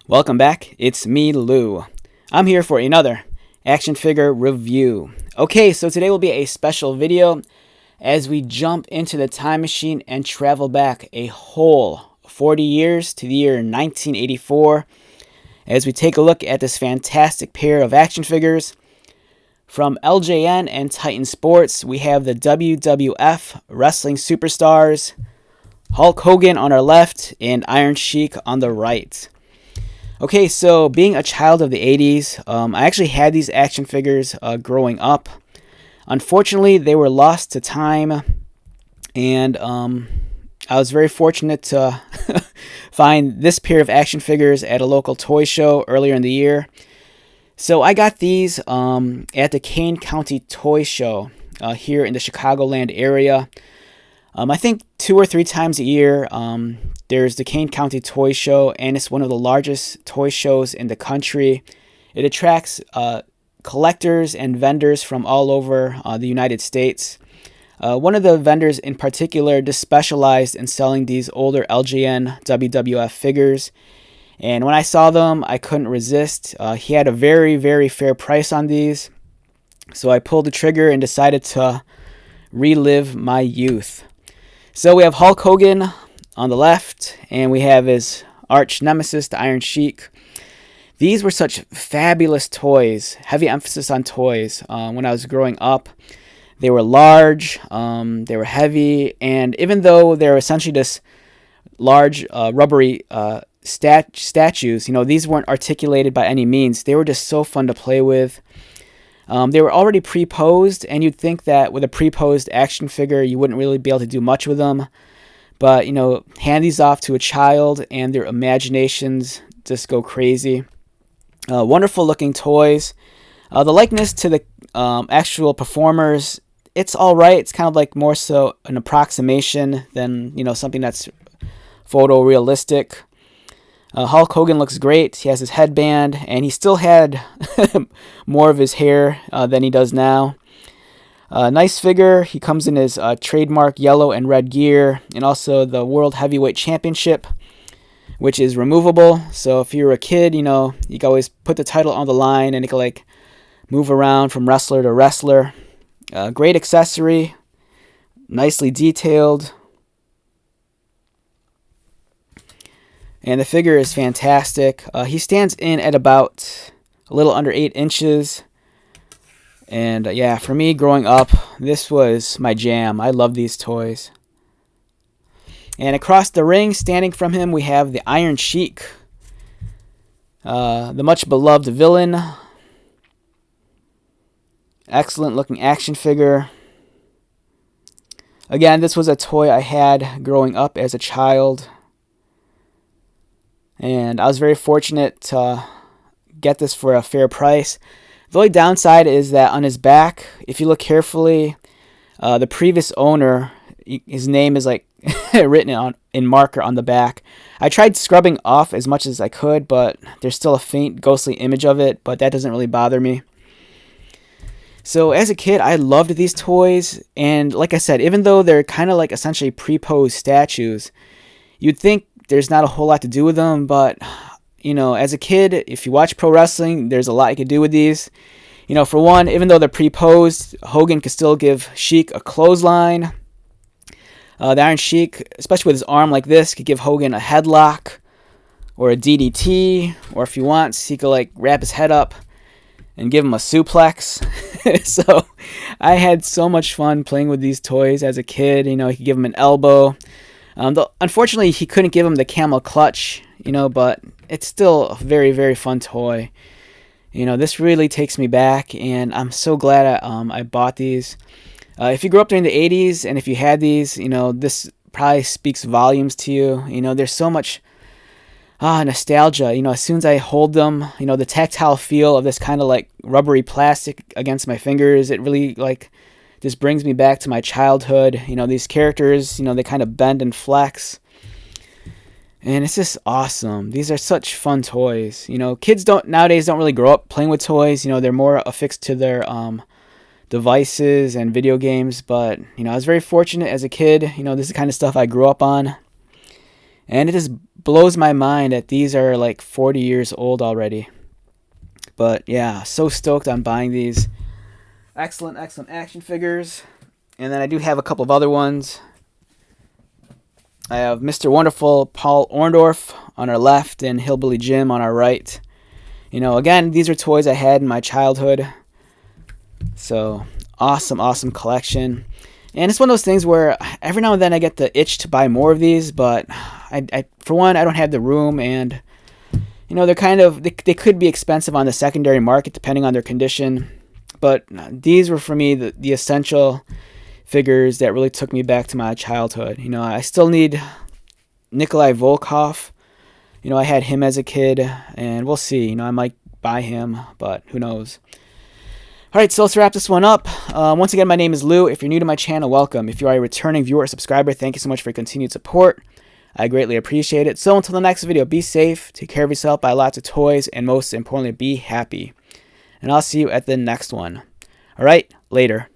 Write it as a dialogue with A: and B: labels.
A: Welcome back, it's me, Lou. I'm here for another action figure review. Okay, so today will be a special video as we jump into the time machine and travel back a whole 40 years to the year 1984 as we take a look at this fantastic pair of action figures. From LJN and Titan Sports, we have the WWF wrestling superstars, Hulk Hogan on our left and Iron Sheik on the right. Okay, so being a child of the 80s, I actually had these action figures growing up. Unfortunately, they were lost to time, and I was very fortunate to find this pair of action figures at a local toy show earlier in the year. So I got these at the Kane County Toy Show here in the Chicagoland area. I think 2 or 3 times a year, there's the Kane County Toy Show, and it's one of the largest toy shows in the country. It attracts collectors and vendors from all over the United States. One of the vendors in particular just specialized in selling these older LJN WWF figures. And when I saw them, I couldn't resist. He had a very, very fair price on these. So I pulled the trigger and decided to relive my youth. So we have Hulk Hogan on the left, and we have his arch nemesis, the Iron Sheik. These were such fabulous toys, heavy emphasis on toys. When I was growing up, they were large, they were heavy, and even though they're essentially just large rubbery statues, these weren't articulated by any means. They were just so fun to play with. They were already pre-posed, and you'd think that with a pre-posed action figure, you wouldn't really be able to do much with them. But, hand these off to a child, and their imaginations just go crazy. Wonderful looking toys. The likeness to the actual performers, it's all right. It's kind of like more so an approximation than, something that's photorealistic. Hulk Hogan looks great. He has his headband, and he still had more of his hair than he does now. Nice figure. He comes in his trademark yellow and red gear, and also the World Heavyweight Championship, which is removable. So if you're a kid, you can always put the title on the line, and it can move around from wrestler to wrestler. Great accessory, nicely detailed. And the figure is fantastic. He stands in at about a little under 8 inches. And yeah, for me growing up, this was my jam. I love these toys. And across the ring, standing from him, we have the Iron Sheik, the much beloved villain. Excellent looking action figure. Again, this was a toy I had growing up as a child. And I was very fortunate to get this for a fair price. The only downside is that on his back, if you look carefully, the previous owner, his name is written in marker on the back. I tried scrubbing off as much as I could, but there's still a faint ghostly image of it, but that doesn't really bother me. So as a kid, I loved these toys, and like I said, even though they're kind of essentially pre-posed statues, you'd think there's not a whole lot to do with them, but as a kid, if you watch pro wrestling, there's a lot you could do with these. For one, even though they're pre-posed, Hogan could still give Sheik a clothesline. The Iron Sheik, especially with his arm like this, could give Hogan a headlock or a DDT, or if he wants, he could wrap his head up and give him a suplex. So I had so much fun playing with these toys as a kid. He could give him an elbow. Unfortunately, he couldn't give him the camel clutch, but it's still a very, very fun toy. This really takes me back, and I'm so glad I bought these. If you grew up during the 80s, and if you had these, this probably speaks volumes to you. There's so much nostalgia. As soon as I hold them, the tactile feel of this kind of rubbery plastic against my fingers, it really just brings me back to my childhood. These characters, they kind of bend and flex. And it's just awesome. These are such fun toys. Kids nowadays don't really grow up playing with toys. They're more affixed to their devices and video games. But, I was very fortunate as a kid. This is the kind of stuff I grew up on. And it just blows my mind that these are like 40 years old already. But yeah, so stoked on buying these. Excellent action figures. And then I do have a couple of other ones. I have Mr. Wonderful Paul Orndorff on our left and Hillbilly Jim on our right. You know, again, these are toys I had in my childhood. So, awesome collection. And it's one of those things where every now and then I get the itch to buy more of these, but I for one, I don't have the room, and you know, they could be expensive on the secondary market depending on their condition. But these were for me the essential figures that really took me back to my childhood. You know, I still need Nikolai Volkov. You know, I had him as a kid, and we'll see. You know, I might buy him, but who knows. Alright, so let's wrap this one up. Once again, my name is Lou. If you're new to my channel, welcome. If you are a returning viewer or subscriber, thank you so much for your continued support. I greatly appreciate it. So until the next video, be safe, take care of yourself, buy lots of toys, and most importantly, be happy. And I'll see you at the next one. Alright, later.